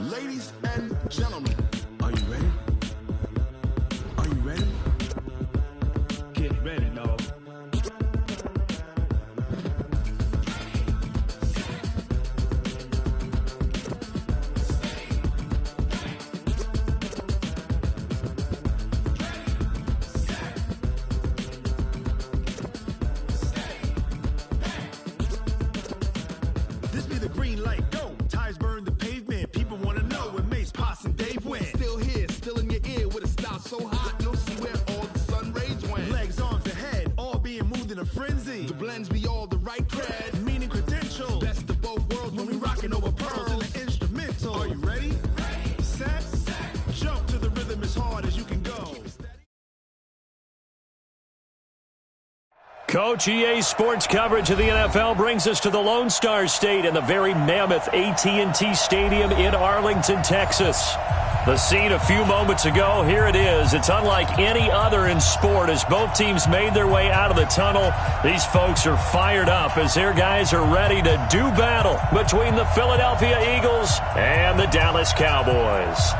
Ladies and gentlemen, are you ready? Are you ready? Get ready, dog. This be the green light, go. Tires burn the pavement. People want to know where Mace, Potts, and Dave went. Still here, still in your ear with a style so hot, you'll see where all the sun rays went. Legs, arms, and head, all being moved in a frenzy. The blends be all the right cred, meaning credentials. Best of both worlds when we rocking over pearls in the instrumental. Are you ready? Set, jump to the rhythm as hard as you can go. Coach EA Sports coverage of the NFL brings us to the Lone Star State and the very mammoth AT&T Stadium in Arlington, Texas. The scene a few moments ago, here it is. It's unlike any other in sport as both teams made their way out of the tunnel. These folks are fired up as their guys are ready to do battle between the Philadelphia Eagles and the Dallas Cowboys.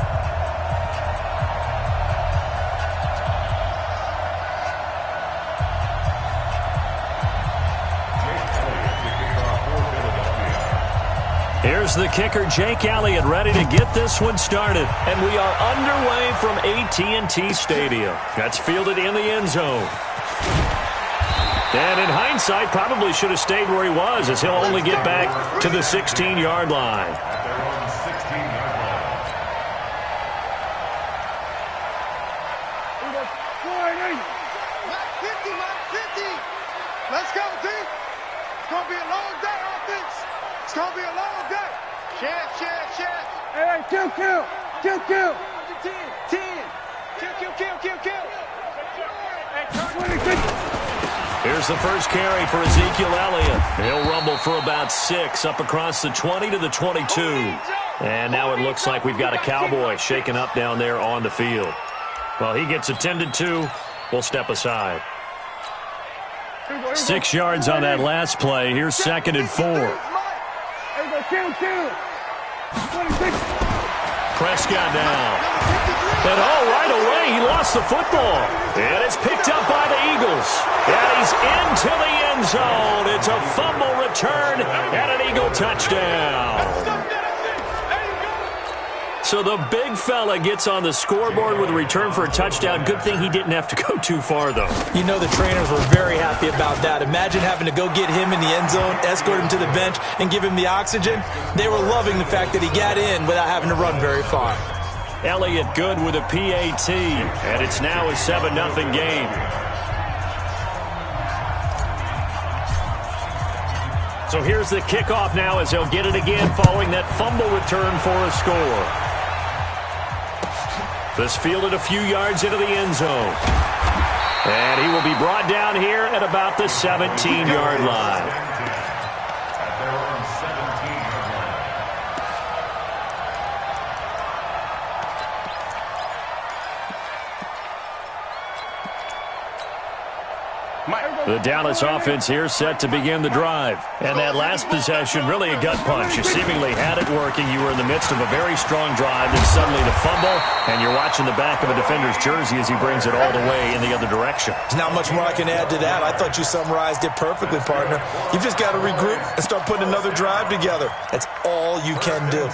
Here's the kicker, Jake Elliott, ready to get this one started. And we are underway from AT&T Stadium. That's fielded in the end zone. And in hindsight, probably should have stayed where he was as he'll only get back to the 16-yard line. Let's go, team. It's going to be a long day, offense. It's going to be a long day. Chance. Hey, kill. 10. Kill. Here's the first carry for Ezekiel Elliott. He'll rumble for about 6 up across the 20 to the 22. And now it looks like we've got a Cowboy shaken up down there on the field. Well, he gets attended to. We'll step aside. 6 yards on that last play. Here's 2nd and 4. Prescott down. And right away, he lost the football. And it's picked up by the Eagles. And he's into the end zone. It's a fumble return and an Eagle touchdown. So the big fella gets on the scoreboard with a return for a touchdown. Good thing he didn't have to go too far, though. You know the trainers were very happy about that. Imagine having to go get him in the end zone, escort him to the bench, and give him the oxygen. They were loving the fact that he got in without having to run very far. Elliott good with a PAT, and it's now a 7-0 game. So here's the kickoff now as they'll get it again following that fumble return for a score. This fielded a few yards into the end zone. And he will be brought down here at about the 17-yard line. The Dallas offense here set to begin the drive. And that last possession, really a gut punch. You seemingly had it working. You were in the midst of a very strong drive, then suddenly the fumble, and you're watching the back of a defender's jersey as he brings it all the way in the other direction. There's not much more I can add to that. I thought you summarized it perfectly, partner. You've just got to regroup and start putting another drive together. That's all you can do.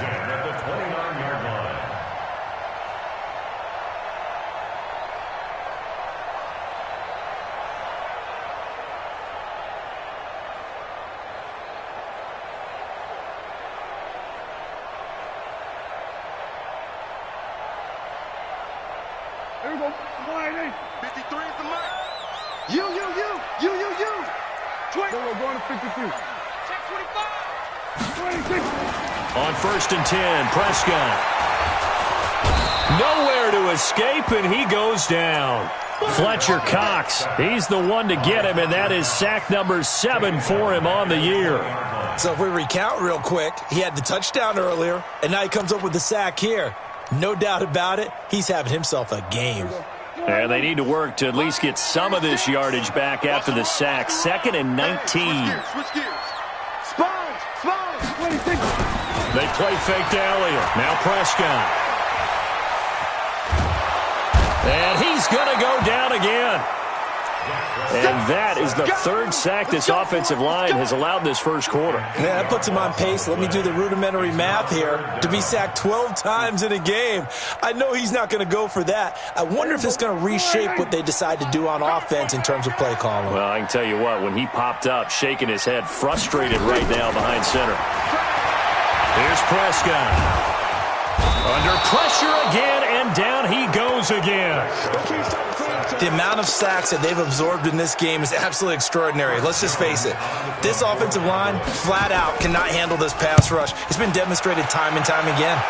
Here we go. 53 is the mark. You. 20. We're going to 52. Check 25. 26. On 1st and 10, Prescott. Nowhere to escape, and he goes down. Fletcher Cox, he's the one to get him, and that is sack number 7 for him on the year. So if we recount real quick, he had the touchdown earlier, and now he comes up with the sack here. No doubt about it, he's having himself a game. And they need to work to at least get some of this yardage back after the sack. 2nd and 19. Switch gears. Sponge. 26. They They play fake to Elliott. Now Prescott. And he's going to go down again. And that is the third sack this offensive line has allowed this first quarter. Yeah, that puts him on pace. Let me do the rudimentary math here. To be sacked 12 times in a game, I know he's not going to go for that. I wonder if it's going to reshape what they decide to do on offense in terms of play calling. Well, I can tell you what, when he popped up, shaking his head, frustrated right now behind center. Here's Prescott. Under pressure again, and down he goes again. The amount of sacks that they've absorbed in this game is absolutely extraordinary. Let's just face it. This offensive line, flat out, cannot handle this pass rush. It's been demonstrated time and time again.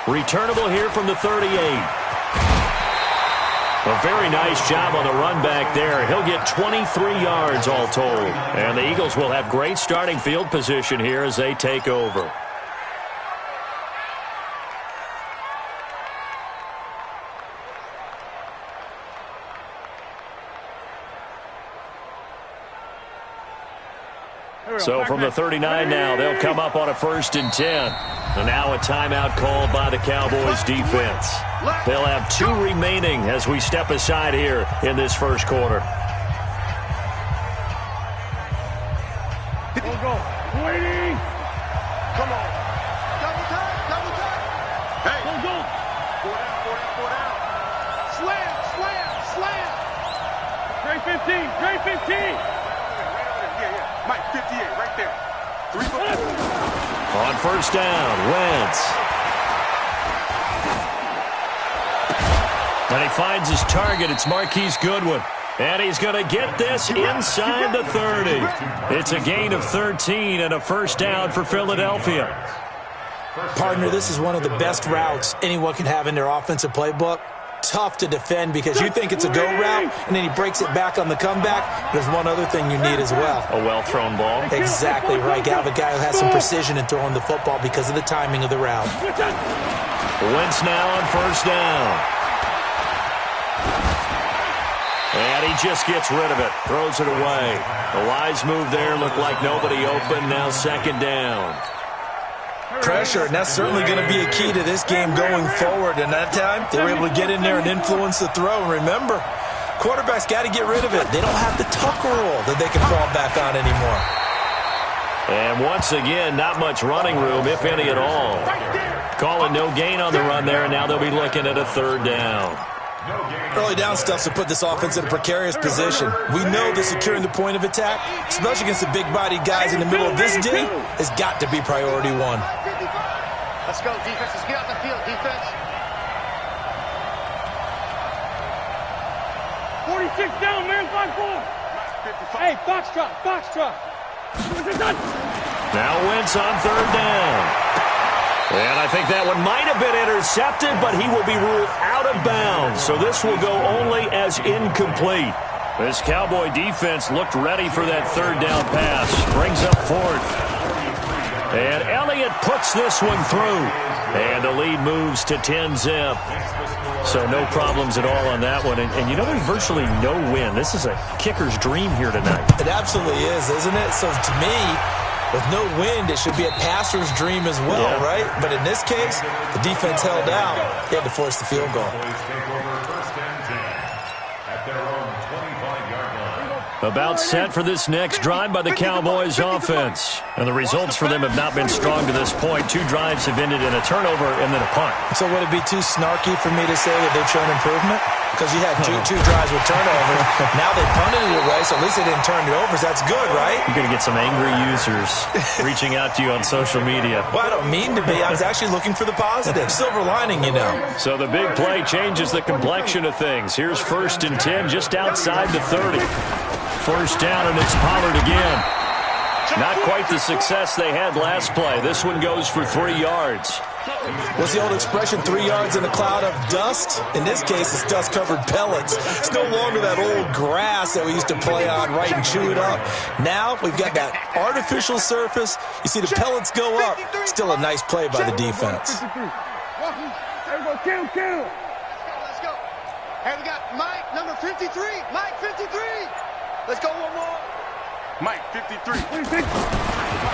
Returnable here from the 38. A very nice job on the run back there. He'll get 23 yards all told. And the Eagles will have great starting field position here as they take over. So from the 39 now, they'll come up on a 1st and 10. And now a timeout called by the Cowboys defense. They'll have 2 remaining as we step aside here in this first quarter. Go. Waiting. Come on. Double time. Hey. Go. 4 down. Slam. Trey 15. Mike, 58, right there. 3 4. On 1st down, Wentz. And he finds his target. It's Marquise Goodwin. And he's going to get this inside the 30. It's a gain of 13 and a 1st down for Philadelphia. Partner, this is one of the best routes anyone can have in their offensive playbook. Tough to defend because you think it's a go route, and then he breaks it back on the comeback. There's one other thing you need as well. A well-thrown ball. Exactly right. You have a guy who has some precision in throwing the football because of the timing of the route. Wentz now on 1st down. And he just gets rid of it. Throws it away. A wise move there. Looked like nobody open. Now 2nd down. Pressure, and that's certainly going to be a key to this game going forward. And that time, they were able to get in there and influence the throw. And remember, quarterbacks got to get rid of it. They don't have the tuck rule that they can fall back on anymore. And once again, not much running room, if any at all. Calling no gain on the run there, and now they'll be looking at a 3rd down. Early down stuff to put this offense in a precarious position. We know that securing the point of attack, especially against the big-bodied guys in the middle of this D, has got to be priority 1. Let's go, defense. Let's get out the field, defense. 46 down, man. 5-4. Hey, box truck. Now Wentz on 3rd down. And I think that one might have been intercepted, but he will be ruled out of bounds. So this will go only as incomplete. This Cowboy defense looked ready for that 3rd down pass. Brings up 4th. And Elliott puts this one through. And the lead moves to 10-zip. So no problems at all on that one. And you know, there's virtually no win. This is a kicker's dream here tonight. It absolutely is, isn't it? So to me, with no wind, it should be a passer's dream as well, right? But in this case, the defense held out. They had to force the field goal. About set for this next drive by the Cowboys offense. And the results for them have not been strong to this point. 2 drives have ended in a turnover and then a punt. So would it be too snarky for me to say that they've shown improvement? Because you had two drives with turnovers. Now they punted it away, so at least they didn't turn it over. So that's good, right? You're going to get some angry users reaching out to you on social media. Well, I don't mean to be. I was actually looking for the positive. Silver lining, you know. So the big play changes the complexion of things. Here's 1st and 10 just outside the 30. 1st down, and it's Pollard again. Not quite the success they had last play. This one goes for 3 yards. What's the old expression, 3 yards in a cloud of dust? In this case, it's dust-covered pellets. It's no longer that old grass that we used to play on, right, and chew it up. Now we've got that artificial surface. You see the pellets go up. Still a nice play by the defense. Let's go. Hey, we got Mike, number 53. Mike, 53. Let's go one more. Mike, 53.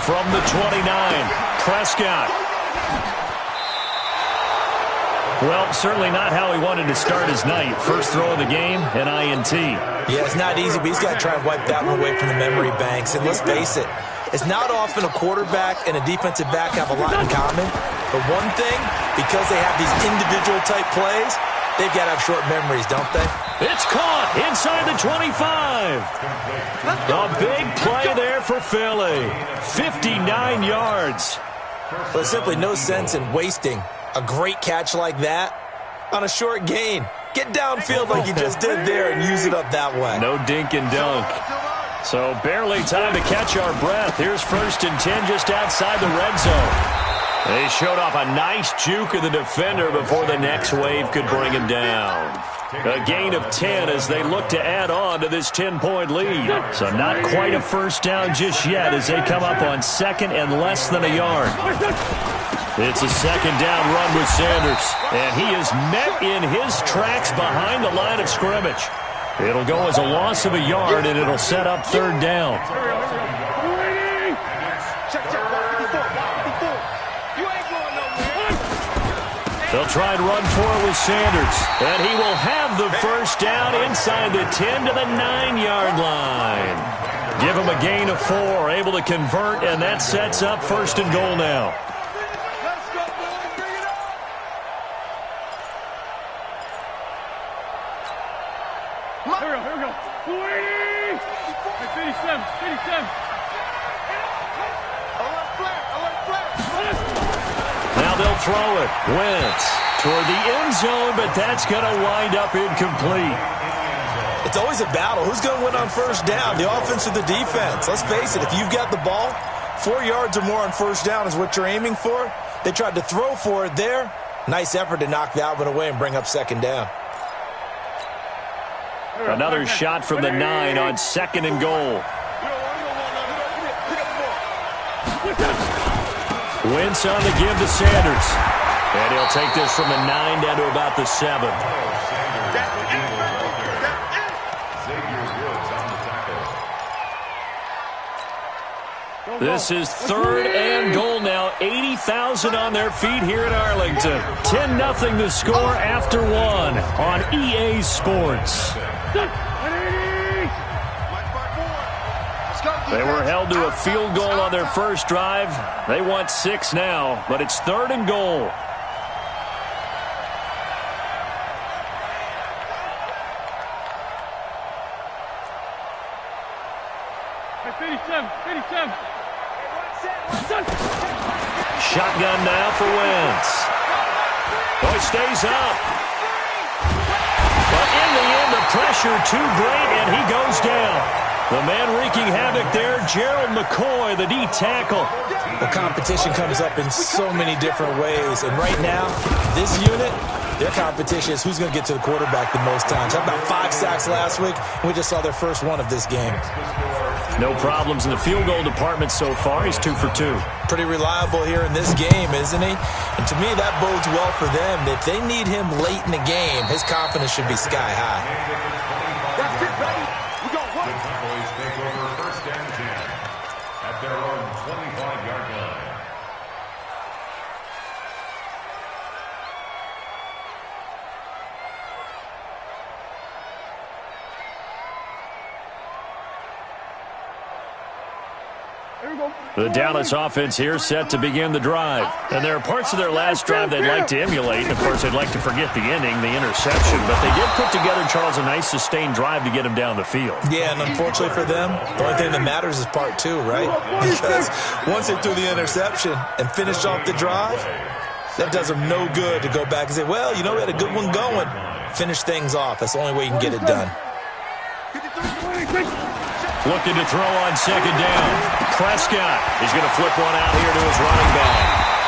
From the 29, Prescott. Well, certainly not how he wanted to start his night. First throw of the game, an INT. Yeah, it's not easy, but he's got to try and wipe that one away from the memory banks. And let's face it, it's not often a quarterback and a defensive back have a lot in common. But one thing, because they have these individual-type plays, they've got to have short memories, don't they? It's caught inside the 25. A big play there for Philly. 59 yards. There's simply no sense in wasting a great catch like that on a short gain. Get downfield like you just did there and use it up that way. No dink and dunk. So barely time to catch our breath. Here's 1st and 10 just outside the red zone. They showed off a nice juke of the defender before the next wave could bring him down. A gain of 10 as they look to add on to this 10-point lead. So not quite a first down just yet as they come up on 2nd and less than a yard. It's a 2nd down run with Sanders. And he is met in his tracks behind the line of scrimmage. It'll go as a loss of a yard, and it'll set up 3rd down. They'll try and run for it with Sanders. And he will have the first down inside the 10 to the 9-yard line. Give him a gain of 4, able to convert, and that sets up 1st and goal now. Here we go. 40! 57. Now they'll throw it. Wentz toward the end zone, but that's going to wind up incomplete. It's always a battle. Who's going to win on first down, the offense or the defense? Let's face it, if you've got the ball, 4 yards or more on first down is what you're aiming for. They tried to throw for it there. Nice effort to knock that one away and bring up 2nd down. Another shot from the 9 on 2nd and goal. Wentz on the give to Sanders. And he'll take this from the 9 down to about the 7. This is 3rd and goal now. 80,000 on their feet here in Arlington. 10-0 the score after 1 on EA Sports. They were held to a field goal on their first drive. They want 6 now, but it's 3rd and goal. Shotgun now for Wentz. Oh, he stays up. But in the end, the pressure too great, and he goes down. The man wreaking havoc there, Gerald McCoy, the D tackle. Well, competition comes up in so many different ways. And right now, this unit, their competition is who's going to get to the quarterback the most times. How about 5 sacks last week? And we just saw their first one of this game. No problems in the field goal department so far. He's 2 for 2. Pretty reliable here in this game, isn't he? And to me, that bodes well for them. If they need him late in the game, his confidence should be sky high. That's it, baby. We go one. The Cowboys take over 1st and 10 at their own 25-yard line. The Dallas offense here set to begin the drive. And there are parts of their last drive they'd like to emulate. And, of course, they'd like to forget the ending, the interception. But they did put together, Charles, a nice sustained drive to get him down the field. Yeah, and unfortunately for them, the only thing that matters is part 2, right? Because once they threw the interception and finished off the drive, that does them no good to go back and say, well, you know, we had a good one going. Finish things off. That's the only way you can get it done. Looking to throw on 2nd down. Prescott is going to flip one out here to his running back.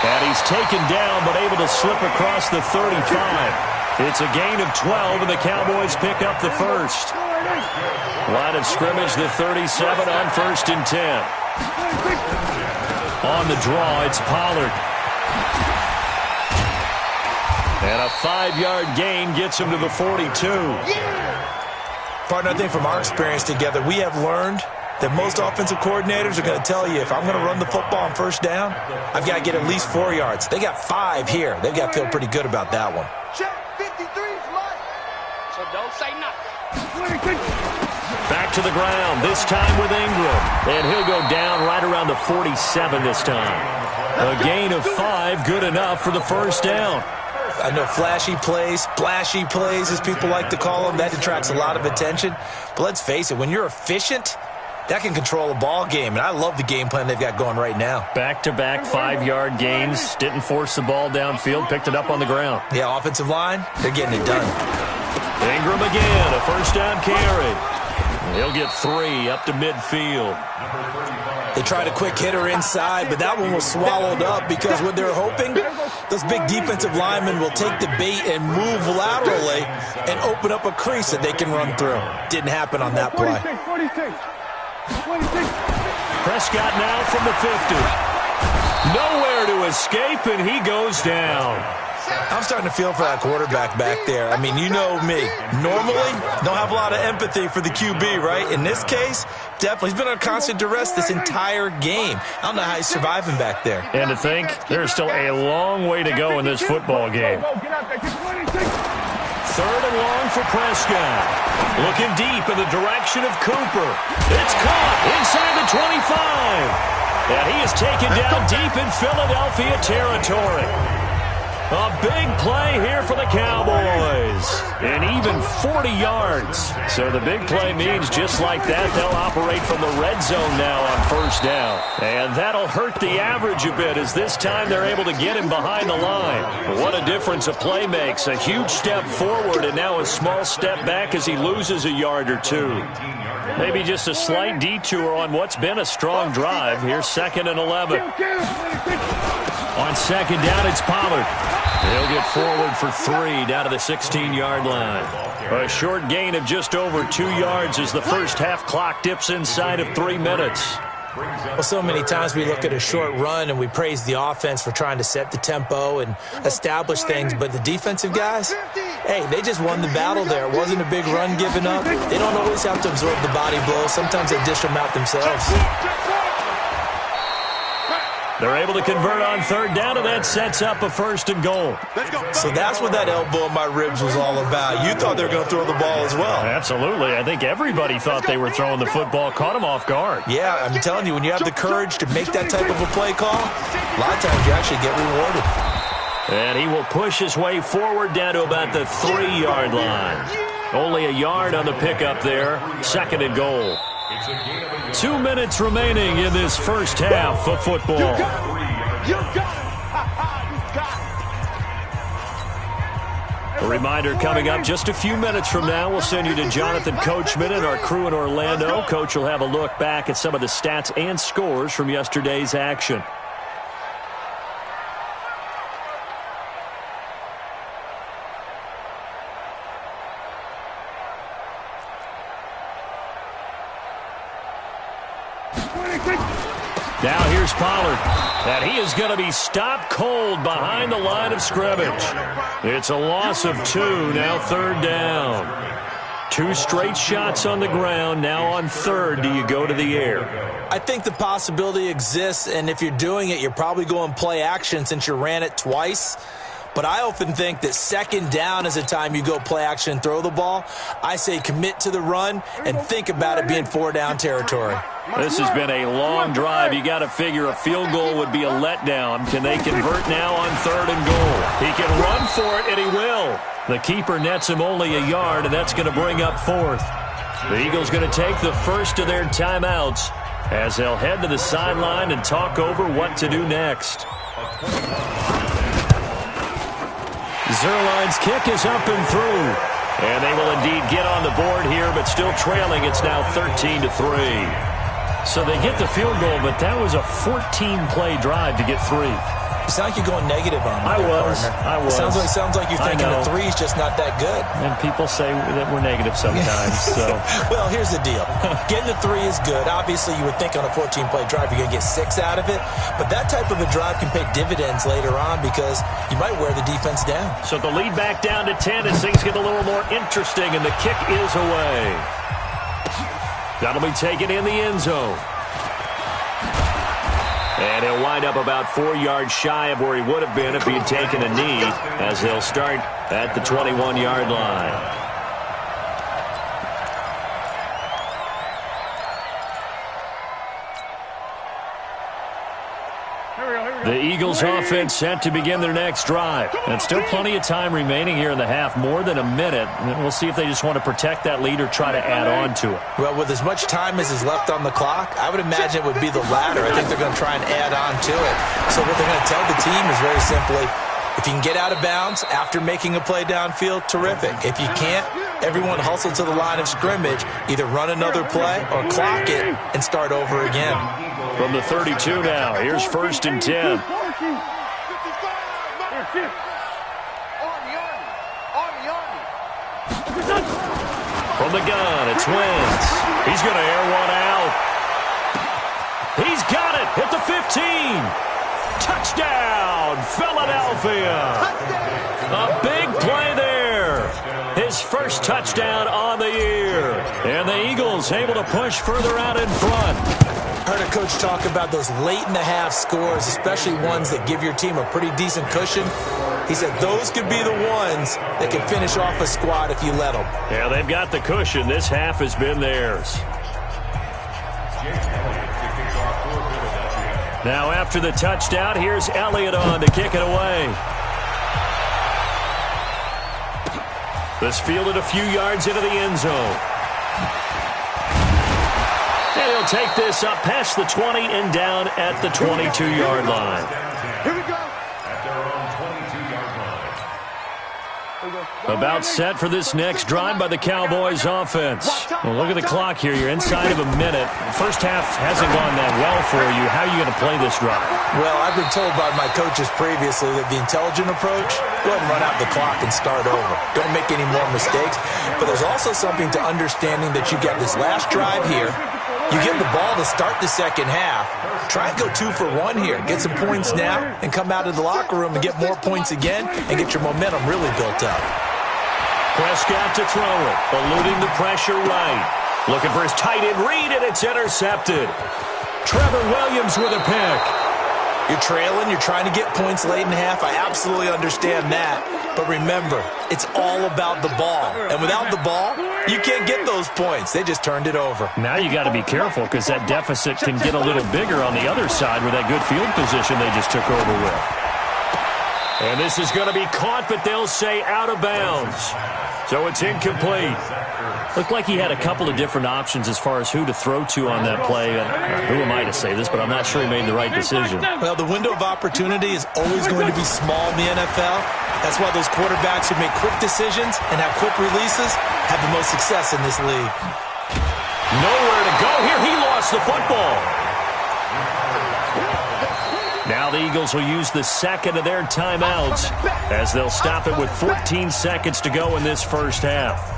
And he's taken down but able to slip across the 35. It's a gain of 12, and the Cowboys pick up the first. Line of scrimmage, the 37 on 1st and 10. On the draw, it's Pollard. And a 5-yard gain gets him to the 42. Partner, I think from our experience together, we have learned that most offensive coordinators are going to tell you, if I'm going to run the football on first down, I've got to get at least 4 yards. They got 5 here. They've got to feel pretty good about that one. Check 53's mine. So don't say nothing. Back to the ground, this time with Ingram. And he'll go down right around the 47 this time. A gain of 5, good enough for the first down. I know flashy plays, splashy plays, as people like to call them, that attracts a lot of attention. But let's face it, when you're efficient, that can control a ball game. And I love the game plan they've got going right now. Back-to-back 5-yard gains. Didn't force the ball downfield, picked it up on the ground. Yeah, offensive line, they're getting it done. Ingram again, a first down carry. He'll get 3 up to midfield. They tried a quick hitter inside, but that one was swallowed up because what they're hoping, those big defensive linemen will take the bait and move laterally and open up a crease that they can run through. Didn't happen on that play. Prescott now from the 50. Nowhere to escape, and he goes down. I'm starting to feel for that quarterback back there. I mean, you know me. Normally, don't have a lot of empathy for the QB, right? In this case, definitely. He's been on constant duress this entire game. I don't know how he's surviving back there. And to think, there's still a long way to go in this football game. 3rd and long for Prescott. Looking deep in the direction of Cooper. It's caught inside the 25. And he is taken down deep in Philadelphia territory. A big play here for the Cowboys. And even 40 yards. So the big play means just like that, they'll operate from the red zone now on first down. And that'll hurt the average a bit as this time they're able to get him behind the line. What a difference a play makes. A huge step forward and now a small step back as he loses a yard or 2. Maybe just a slight detour on what's been a strong drive. Here's 2nd and 11. On 2nd down, it's Pollard. He'll get forward for 3 down to the 16-yard line. A short gain of just over 2 yards as the first half clock dips inside of 3 minutes. Well, so many times we look at a short run and we praise the offense for trying to set the tempo and establish things, but the defensive guys, hey, they just won the battle there. It wasn't a big run given up. They don't always have to absorb the body blows. Sometimes they dish them out themselves. They're able to convert on 3rd down, and that sets up a 1st and goal. So that's what that elbow in my ribs was all about. You thought they were going to throw the ball as well. Absolutely. I think everybody thought they were throwing the football, caught him off guard. Yeah, I'm telling you, when you have the courage to make that type of a play call, a lot of times you actually get rewarded. And he will push his way forward down to about the 3-yard line. Only a yard on the pickup there. 2nd and goal. 2 minutes remaining in this first half of football. A reminder coming up just a few minutes from now, we'll send you to Jonathan Coachman and our crew in Orlando. Coach will have a look back at some of the stats and scores from yesterday's action. Now here's Pollard. And he is going to be stopped cold behind the line of scrimmage. It's a loss of 2, now 3rd down. 2 straight shots on the ground. Now on 3rd, do you go to the air? I think the possibility exists, and if you're doing it, you're probably going play action since you ran it twice. But I often think that 2nd down is a time you go play action and throw the ball. I say commit to the run and think about it being 4-down territory. This has been a long drive. You got to figure a field goal would be a letdown. Can they convert now on 3rd and goal? He can run for it, and he will. The keeper nets him only a yard, and that's going to bring up 4th. The Eagles going to take the first of their timeouts as they'll head to the sideline and talk over what to do next. Zerline's kick is up and through. And they will indeed get on the board here, but still trailing. It's now 13-3. So they get the field goal, but that was a 14-play drive to get 3. It sounds like you're going negative on me. I was. It sounds like you're thinking the 3 is just not that good. And people say that we're negative sometimes. So, well, here's the deal. Getting the 3 is good. Obviously, you would think on a 14-play drive you're going to get 6 out of it. But that type of a drive can pay dividends later on because you might wear the defense down. So the lead back down to 10 as things get a little more interesting, and the kick is away. That'll be taken in the end zone. And he'll wind up about 4 yards shy of where he would have been if he had taken a knee, as they'll start at the 21-yard line. The Eagles offense set to begin their next drive. And still plenty of time remaining here in the half, more than a minute. And we'll see if they just want to protect that lead or try to add on to it. Well, with as much time as is left on the clock, I would imagine it would be the latter. I think they're going to try and add on to it. So what they're going to tell the team is very simply, if you can get out of bounds after making a play downfield, terrific. If you can't, everyone hustle to the line of scrimmage, either run another play or clock it and start over again. From the 32 now, here's 1st and 10. From the gun, it's Wentz. He's going to air one out. He's got it at the 15. Touchdown, Philadelphia. A big play there. His first touchdown on the year. And the Eagles able to push further out in front. Heard a coach talk about those late-in-the-half scores, especially ones that give your team a pretty decent cushion. He said those could be the ones that can finish off a squad if you let them. Yeah, they've got the cushion. This half has been theirs. Now after the touchdown, here's Elliott on to kick it away. This fielded a few yards into the end zone. And he'll take this up past the 20 and down at the 22-yard line. Here we go. About set for this next drive by the Cowboys offense. Well, look at the clock here. You're inside of a minute. First half hasn't gone that well for you. How are you going to play this drive? Well, I've been told by my coaches previously that the intelligent approach, go ahead and run out the clock and start over. Don't make any more mistakes. But there's also something to understanding that you got this last drive here. You get the ball to start the second half. Try and go 2 for 1 here. Get some points now and come out of the locker room and get more points again and get your momentum really built up. Prescott to throw it, eluding the pressure right. Looking for his tight end read, and it's intercepted. Trevor Williams with a pick. You're trailing, you're trying to get points late in half. I absolutely understand that. But remember, it's all about the ball. And without the ball, you can't get those points. They just turned it over. Now you got to be careful because that deficit can get a little bigger on the other side with that good field position they just took over with. And this is going to be caught, but they'll say out of bounds. So it's incomplete. Looked like he had a couple of different options as far as who to throw to on that play. And who am I to say this, but I'm not sure he made the right decision. Well, the window of opportunity is always going to be small in the NFL. That's why those quarterbacks who make quick decisions and have quick releases have the most success in this league. Nowhere to go here. He lost the football. Now the Eagles will use the second of their timeouts as they'll stop it with 14 seconds to go in this first half.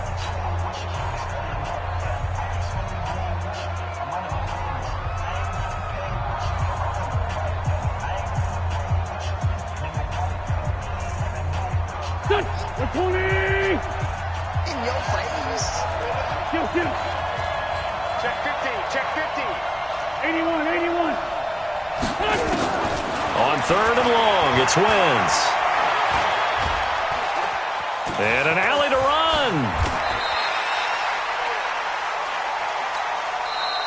On 3rd and long, it's Wentz. And an alley to run.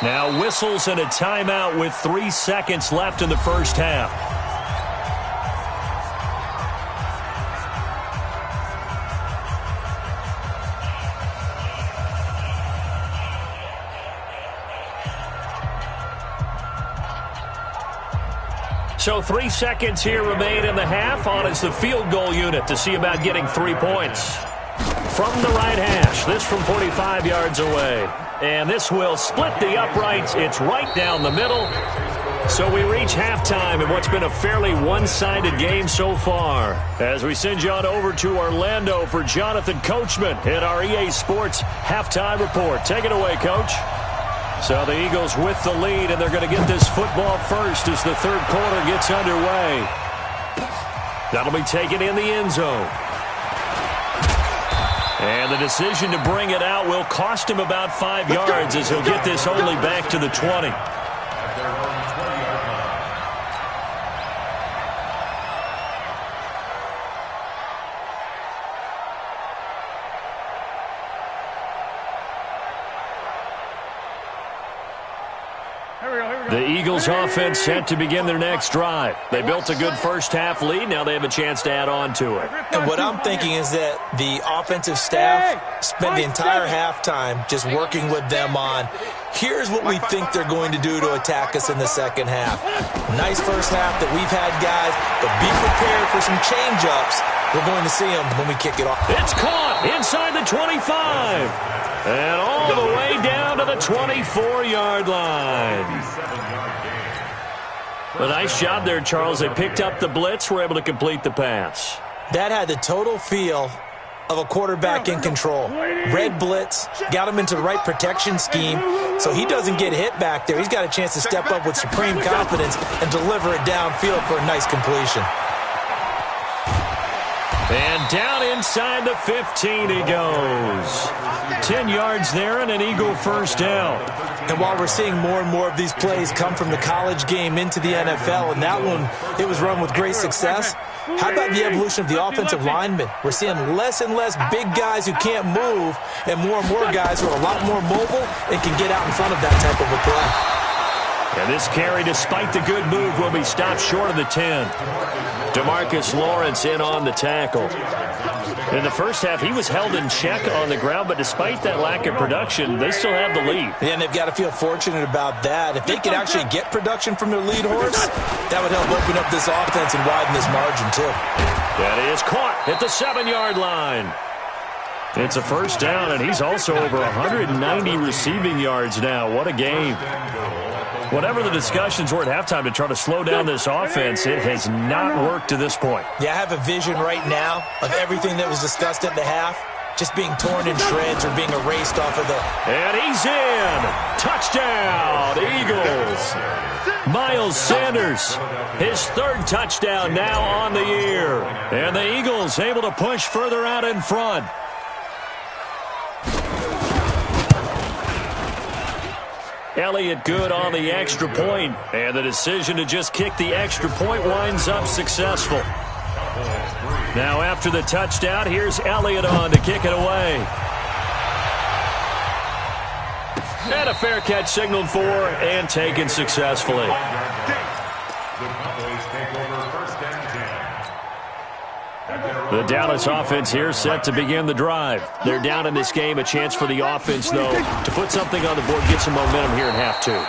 Now whistles and a timeout with 3 seconds left in the first half. So 3 seconds here remain in the half. On is the field goal unit to see about getting 3 points. From the right hash, this from 45 yards away. And this will split the uprights. It's right down the middle. So we reach halftime in what's been a fairly one-sided game so far. As we send you on over to Orlando for Jonathan Coachman in our EA Sports Halftime Report. Take it away, Coach. So the Eagles with the lead, and they're going to get this football first as the third quarter gets underway. That'll be taken in the end zone. And the decision to bring it out will cost him about 5 yards as he'll get this only back to the 20. The Eagles offense set to begin their next drive. They built a good first-half lead. Now they have a chance to add on to it. And what I'm thinking is that the offensive staff spent the entire halftime just working with them on, here's what we think they're going to do to attack us in the second half. Nice first half that we've had, guys, but be prepared for some change-ups. We're going to see them when we kick it off. It's caught inside the 25. And all the way down to the 24-yard line. A nice job there, Charles. They picked up the blitz, were able to complete the pass. That had the total feel of a quarterback in control. Red blitz, got him into the right protection scheme, so he doesn't get hit back there. He's got a chance to step up with supreme confidence and deliver it downfield for a nice completion. And down inside the 15 he goes. 10 yards there and an Eagle first down. And while we're seeing more and more of these plays come from the college game into the NFL, and that one, it was run with great success, how about the evolution of the offensive linemen? We're seeing less and less big guys who can't move and more guys who are a lot more mobile and can get out in front of that type of a play. And this carry, despite the good move, will be stopped short of the 10. DeMarcus Lawrence in on the tackle. In the first half, he was held in check on the ground, but despite that lack of production, they still have the lead. Yeah, and they've got to feel fortunate about that. If they could actually get production from their lead horse, that would help open up this offense and widen this margin, too. That is caught at the 7-yard line. It's a first down, and he's also over 190 receiving yards now. What a game. Whatever the discussions were at halftime to try to slow down this offense, it has not worked to this point. Yeah, I have a vision right now of everything that was discussed at the half just being torn in shreds or being erased off of the... And he's in! Touchdown, Eagles! Miles Sanders, his third touchdown now on the year. And the Eagles able to push further out in front. Elliott good on the extra point, and the decision to just kick the extra point winds up successful. Now after the touchdown, here's Elliott on to kick it away. And a fair catch signaled for and taken successfully. The Dallas offense here set to begin the drive. They're down in this game. A chance for the offense, though, to put something on the board, get some momentum here in half two.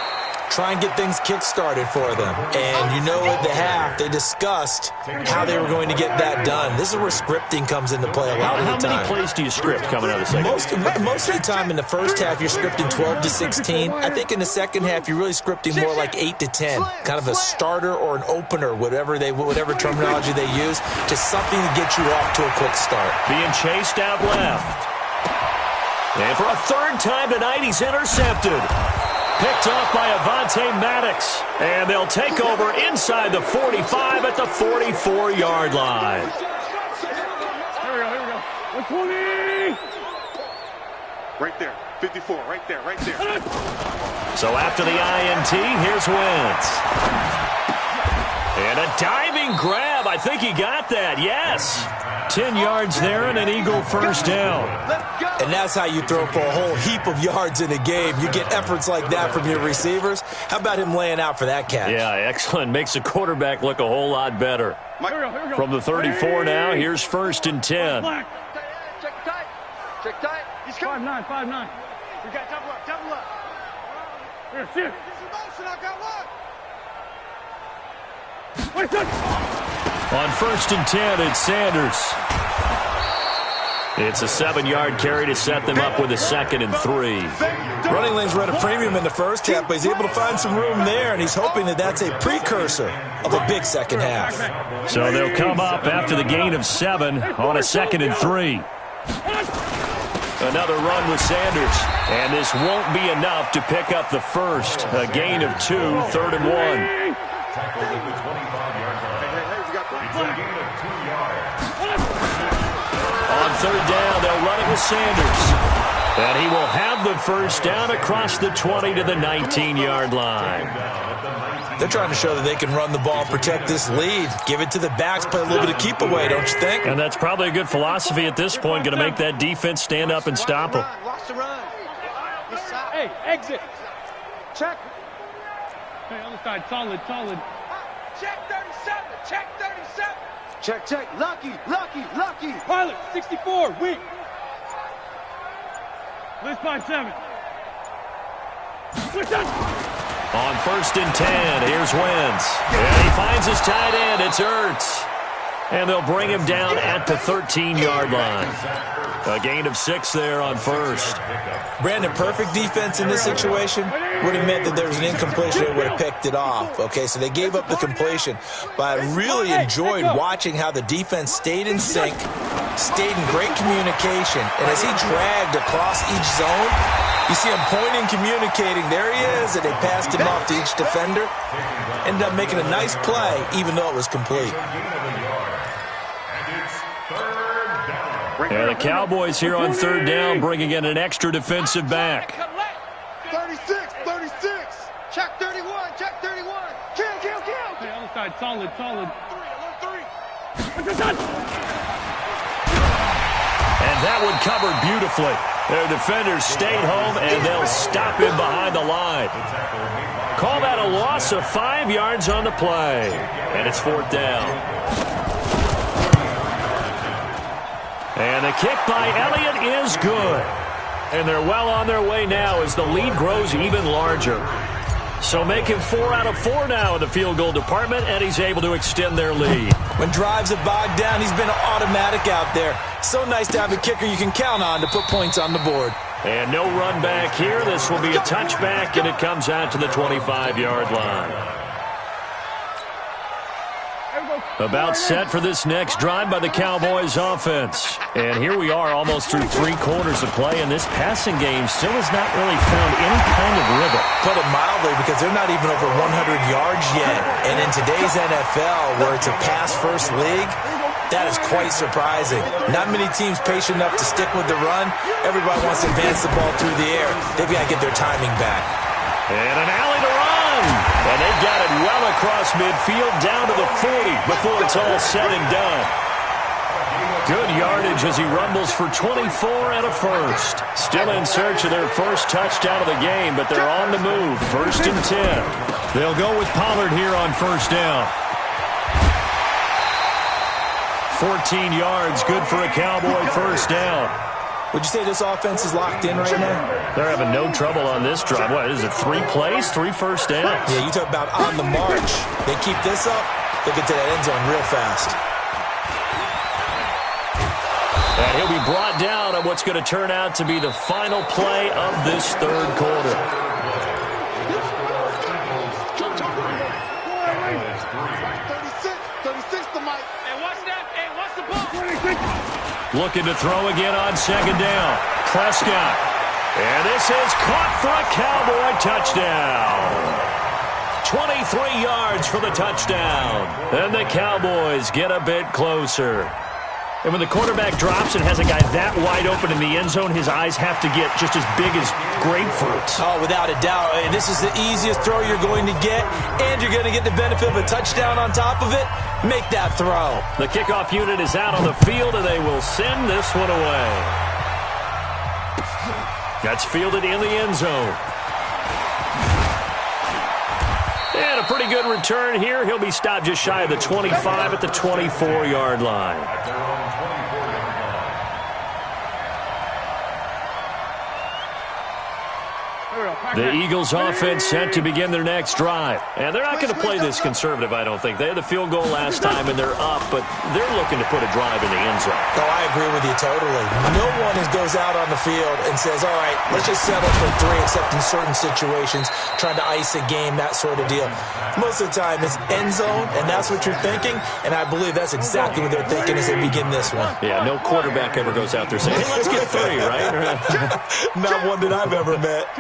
Try and get things kick-started for them. And you know at the half, they discussed how they were going to get that done. This is where scripting comes into play a lot of the time. How many plays do you script coming out of the second? Most of the time in the first half, you're scripting 12 to 16. I think in the second half, you're really scripting more like 8 to 10. Kind of a starter or an opener, whatever terminology they use. Just something to get you off to a quick start. Being chased out left. And for a third time tonight, he's intercepted. Picked off by Avonte Maddox. And they'll take over inside the 45 at the 44-yard line. Here we go. 120. Right there. 54. Right there. So after the INT, here's Wentz. And a diving grab. I think he got that. Yes. 10 yards there and an Eagle first down. And that's how you throw for a whole heap of yards in a game. You get efforts like that from your receivers. How about him laying out for that catch? Yeah, excellent. Makes the quarterback look a whole lot better. From the 34 now, here's first and 10. Check tight. He's coming. 5'9". We got double up. Here, see it. This is motion. I got one. On first and 10, it's Sanders. It's a 7-yard carry to set them up with a 2nd and 3. Running lanes were at a premium in the first half, but he's able to find some room there, and he's hoping that that's a precursor of a big second half. So they'll come up after the gain of 7 on a 2nd and 3. Another run with Sanders, and this won't be enough to pick up the first. A gain of 2, 3rd and 1. Tackled at the 25-yard line. It's a gain of 2 yards. On third down, they'll run it to Sanders. And he will have the first down across the 20 to the 19-yard line. They're trying to show that they can run the ball, protect this lead. Give it to the backs, play a little bit of keep away, don't you think? And that's probably a good philosophy at this point, going to make that defense stand up and stop them. Watch the run. Hey, exit. Check. Hey, other side, solid. Check 37. Check 37. Check. Lucky. Pilot, 64, weak. List 5-7. On 1st and 10, here's Wentz. And he finds his tight end. It's Ertz. And they'll bring him down at the 13-yard line. A gain of 6 there on 1st. Brandon, perfect defense in this situation would have meant that there was an incompletion that would have picked it off. Okay, so they gave up the completion. But I really enjoyed watching how the defense stayed in sync, stayed in great communication. And as he dragged across each zone, you see him pointing, communicating. There he is, and they passed him off to each defender. Ended up making a nice play, even though it was complete. And the Cowboys here on 3rd down, bringing in an extra defensive back. 36. Check 31. Kill. Hey, other side, solid. 3. And that one covered beautifully. Their defenders stayed home, and they'll stop him behind the line. Call that a loss of 5 yards on the play. And it's 4th down. And the kick by Elliott is good. And they're well on their way now as the lead grows even larger. So making 4 out of 4 now in the field goal department, and he's able to extend their lead. When drives have bogged down, he's been automatic out there. So nice to have a kicker you can count on to put points on the board. And no run back here. This will be a touchback, and it comes out to the 25-yard line. About set for this next drive by the Cowboys offense. And here we are almost through 3 quarters of play, and this passing game still has not really found any kind of rhythm. Put it mildly, because they're not even over 100 yards yet. And in today's NFL, where it's a pass-first league, that is quite surprising. Not many teams patient enough to stick with the run. Everybody wants to advance the ball through the air. They've got to get their timing back. And an alley to run. And they've got it well across midfield down to the 40 before it's all said and done. Good yardage as he rumbles for 24 and a first. Still in search of their first touchdown of the game, but they're on the move. 1st and 10. They'll go with Pollard here on 1st down. 14 yards, good for a Cowboy 1st down. Would you say this offense is locked in right now? They're having no trouble on this drive. What, is it 3 plays, 3 first downs? Yeah, you talk about on the march. They keep this up, they'll get to that end zone real fast. And he'll be brought down on what's going to turn out to be the final play of this 3rd quarter. Looking to throw again on 2nd down. Prescott. And this is caught for a Cowboy touchdown. 23 yards for the touchdown. And the Cowboys get a bit closer. And when the quarterback drops and has a guy that wide open in the end zone, his eyes have to get just as big as grapefruits. Oh, without a doubt. This is the easiest throw you're going to get, and you're going to get the benefit of a touchdown on top of it. Make that throw. The kickoff unit is out on the field, and they will send this one away. That's fielded in the end zone. And a pretty good return here. He'll be stopped just shy of the 25 at the 24-yard line. The Eagles offense set to begin their next drive. And they're not going to play this conservative, I don't think. They had the field goal last time, and they're up, but they're looking to put a drive in the end zone. Oh, I agree with you totally. No one goes out on the field and says, all right, let's just settle for 3, except in certain situations, trying to ice a game, that sort of deal. Most of the time, it's end zone, and that's what you're thinking, and I believe that's exactly what they're thinking as they begin this one. Yeah, no quarterback ever goes out there saying, hey, let's get 3, right? Not one that I've ever met.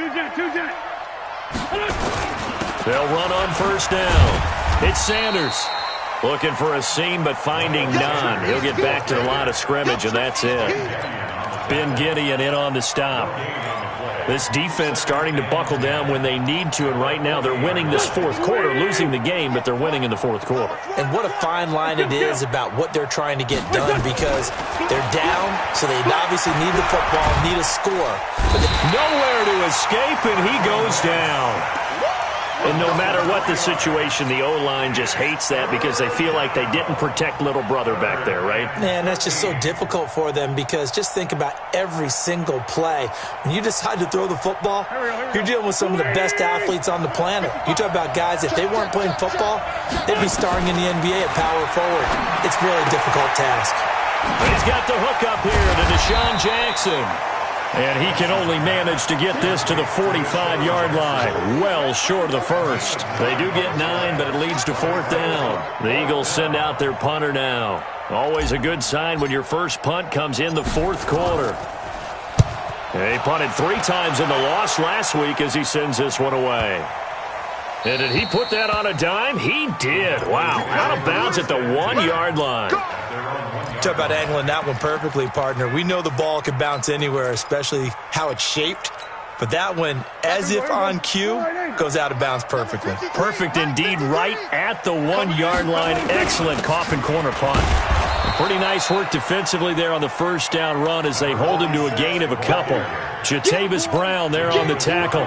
They'll run on 1st down. It's Sanders. Looking for a seam, but finding none. He'll get back to the line of scrimmage, and that's it. Ben Gideon in on the stop. This defense starting to buckle down when they need to, and right now they're winning this fourth quarter, losing the game, but they're winning in the fourth quarter. And what a fine line it is about what they're trying to get done, because they're down, so they obviously need the football, need a score. But nowhere to escape, and he goes down. And no matter what the situation, the O-line just hates that because they feel like they didn't protect little brother back there, right? Man, that's just so difficult for them, because just think about every single play. When you decide to throw the football, you're dealing with some of the best athletes on the planet. You talk about guys, if they weren't playing football, they'd be starring in the NBA at power forward. It's really a difficult task. He's got the hook up here to Deshaun Jackson. And he can only manage to get this to the 45-yard line, well short of the first. They do get 9, but it leads to 4th down. The Eagles send out their punter now. Always a good sign when your first punt comes in the fourth quarter. He punted 3 times in the loss last week as he sends this one away. And did he put that on a dime? He did. Wow, out of bounds at the 1-yard line. Talk about angling that one perfectly, partner. We know the ball can bounce anywhere, especially how it's shaped. But that one, as if on cue, goes out of bounds perfectly. Perfect indeed, right at the 1-yard line. Excellent coffin corner punt. Pretty nice work defensively there on the first down run as they hold him to a gain of a couple. Jatavis Brown there on the tackle.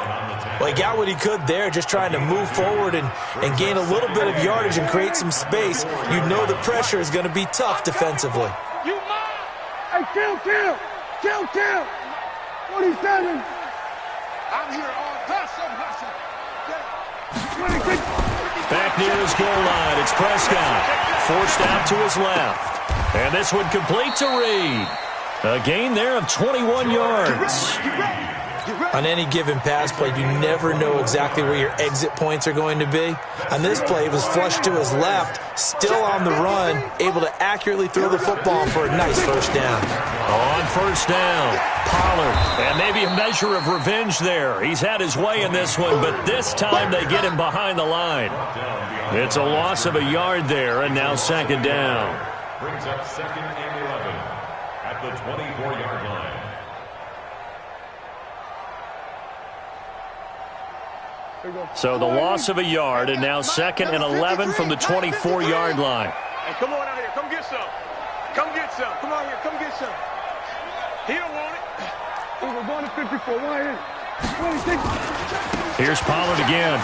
Well, he got what he could there, just trying to move forward and gain a little bit of yardage and create some space. You know the pressure is going to be tough defensively. Hey, kill! 47! I'm here all hustle. Back near his goal line, it's Prescott. Forced out to his left. And this one complete to Reed. A gain there of 21 yards. On any given pass play, you never know exactly where your exit points are going to be. On this play, it was flushed to his left, still on the run, able to accurately throw the football for a nice first down. On first down, Pollard, and maybe a measure of revenge there. He's had his way in this one, but this time they get him behind the line. It's a loss of a yard there, and now 2nd down. Brings up 2nd and 11 at the 24-yard line. So the loss of a yard, and now 2nd and 11 from the 24-yard line. Hey, come on out here. Come get some. Come get some. Come on here. Come get some. He don't want it. We're going to 54. Why here? 26. Here's Pollard again.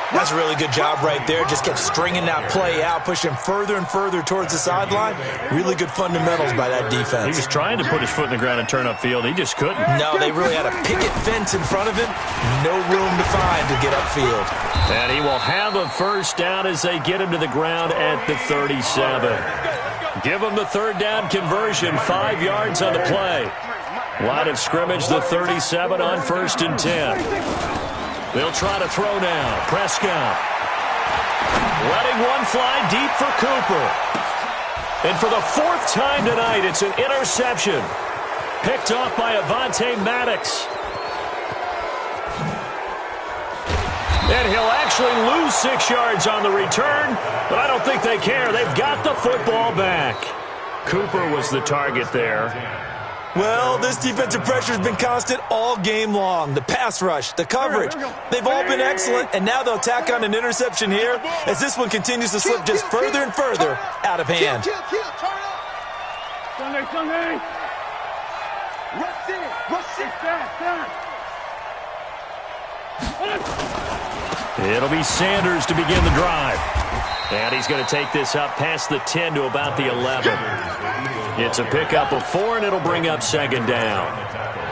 That's a really good job right there. Just kept stringing that play out, pushing further and further towards the sideline. Really good fundamentals by that defense. He was trying to put his foot in the ground and turn upfield. He just couldn't. No, they really had a picket fence in front of him. No room to find to get upfield. And he will have a first down as they get him to the ground at the 37. Give him the 3rd down conversion, 5 yards on the play. Line of scrimmage, the 37 on 1st and 10. They'll try to throw now. Prescott. Letting one fly deep for Cooper. And for the 4th time tonight, it's an interception. Picked off by Avonte Maddox. And he'll actually lose 6 yards on the return, but I don't think they care. They've got the football back. Cooper was the target there. Well, this defensive pressure has been constant all game long. The pass rush, the coverage, they've all been excellent, and now they'll tack on an interception here as this one continues to slip just further and further out of hand. Sunday. It'll be Sanders to begin the drive. And he's going to take this up past the 10 to about the 11. It's a pickup of 4, and it'll bring up 2nd down.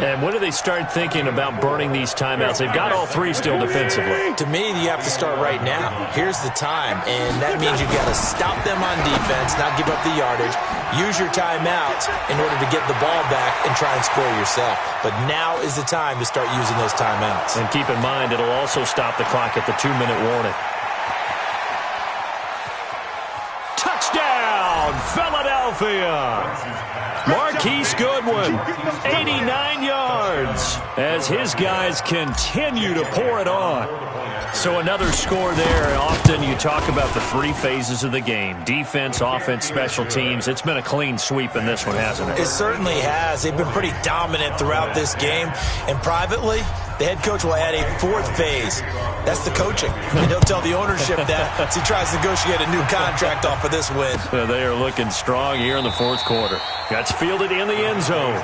And when do they start thinking about burning these timeouts? They've got all 3 still defensively. To me, you have to start right now. Here's the time, and that means you've got to stop them on defense, not give up the yardage, use your timeouts in order to get the ball back and try and score yourself. But now is the time to start using those timeouts. And keep in mind, it'll also stop the clock at the 2-minute warning. Touchdown, Philadelphia! Marquise Goodwin, 89 yards, as his guys continue to pour it on. So another score there. Often you talk about the three phases of the game: defense, offense, special teams. It's been a clean sweep in this one, hasn't it? It certainly has. They've been pretty dominant throughout this game. And privately, the head coach will add a fourth phase. That's the coaching. And he'll tell the ownership that as he tries to negotiate a new contract off of this win. So they are looking strong here in the fourth quarter. That's fielded in the end zone.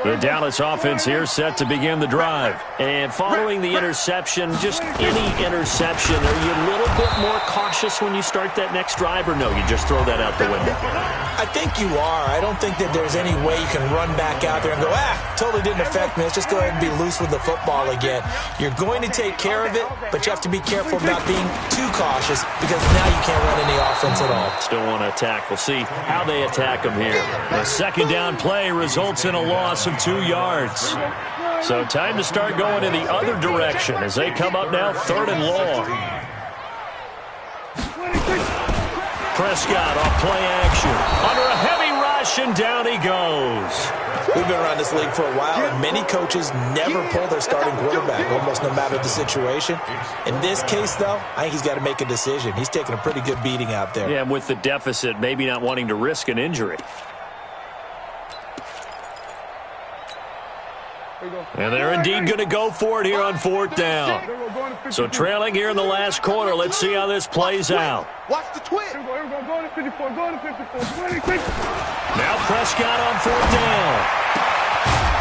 The Dallas offense here set to begin the drive. And following the interception, just any interception, are you a little bit more cautious when you start that next drive, or no, you just throw that out the window? I think you are. I don't think that there's any way you can run back out there and go, totally didn't affect me. Let's just go ahead and be loose with the football again. You're going to take care of it, but you have to be careful about being too cautious because now you can't run any offense at all. Still want to attack. We'll see how they attack them here. A second down play results in a loss of 2 yards. So time to start going in the other direction as they come up now 3rd and long. Prescott off play action. Under a heavy rush, and down he goes. We've been around this league for a while, and many coaches never pull their starting quarterback, almost no matter the situation. In this case, though, I think he's got to make a decision. He's taking a pretty good beating out there. Yeah, and with the deficit, maybe not wanting to risk an injury. And they're indeed going to go for it here on 4th down. So trailing here in the last quarter. Let's see how this plays out. Watch the twist. Go to 54, go to 54. Now Prescott on 4th down.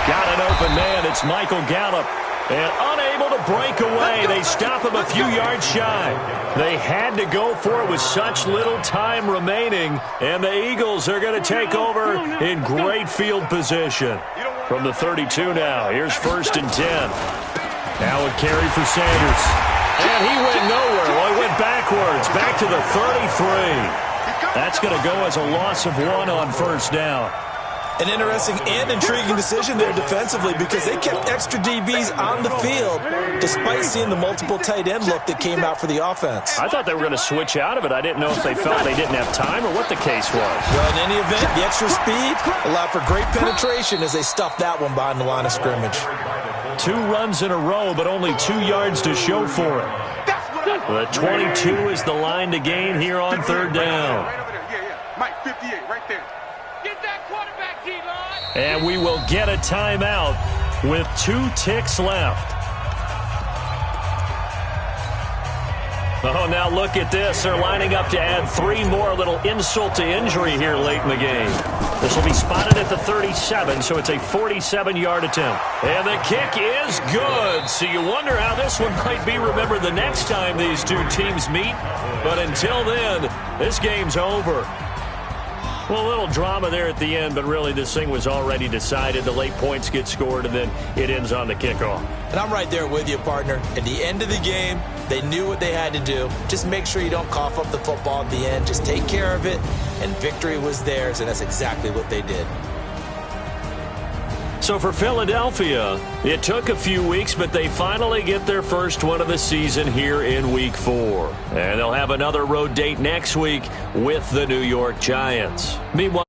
Got an open man. It's Michael Gallup. And unable to break away. They stop him a few yards shy. They had to go for it with such little time remaining. And the Eagles are going to take over in great field position. From the 32 now. Here's 1st and 10. Now a carry for Sanders. And he went nowhere. Well, he went backwards. Back to the 33. That's going to go as a loss of 1 on 1st down. An interesting and intriguing decision there defensively because they kept extra DBs on the field despite seeing the multiple tight end look that came out for the offense. I thought they were going to switch out of it. I didn't know if they felt they didn't have time or what the case was. Well, in any event, the extra speed allowed for great penetration as they stuffed that one behind the line of scrimmage. 2 runs in a row, but only 2 yards to show for it. The 22 is the line to gain here on 3rd down. Right over there. Yeah. Mike, 58, right there. Get that quarterback, D-line. And we will get a timeout with 2 ticks left. Oh, now look at this. They're lining up to add 3 more. A little insult to injury here late in the game. This will be spotted at the 37, so it's a 47-yard attempt. And the kick is good. So you wonder how this one might be remembered the next time these 2 teams meet. But until then, this game's over. Well, a little drama there at the end, but really this thing was already decided. The late points get scored, and then it ends on the kickoff. And I'm right there with you, partner. At the end of the game, they knew what they had to do. Just make sure you don't cough up the football at the end. Just take care of it, and victory was theirs, and that's exactly what they did. So for Philadelphia, it took a few weeks, but they finally get their first one of the season here in Week 4. And they'll have another road date next week with the New York Giants. Meanwhile,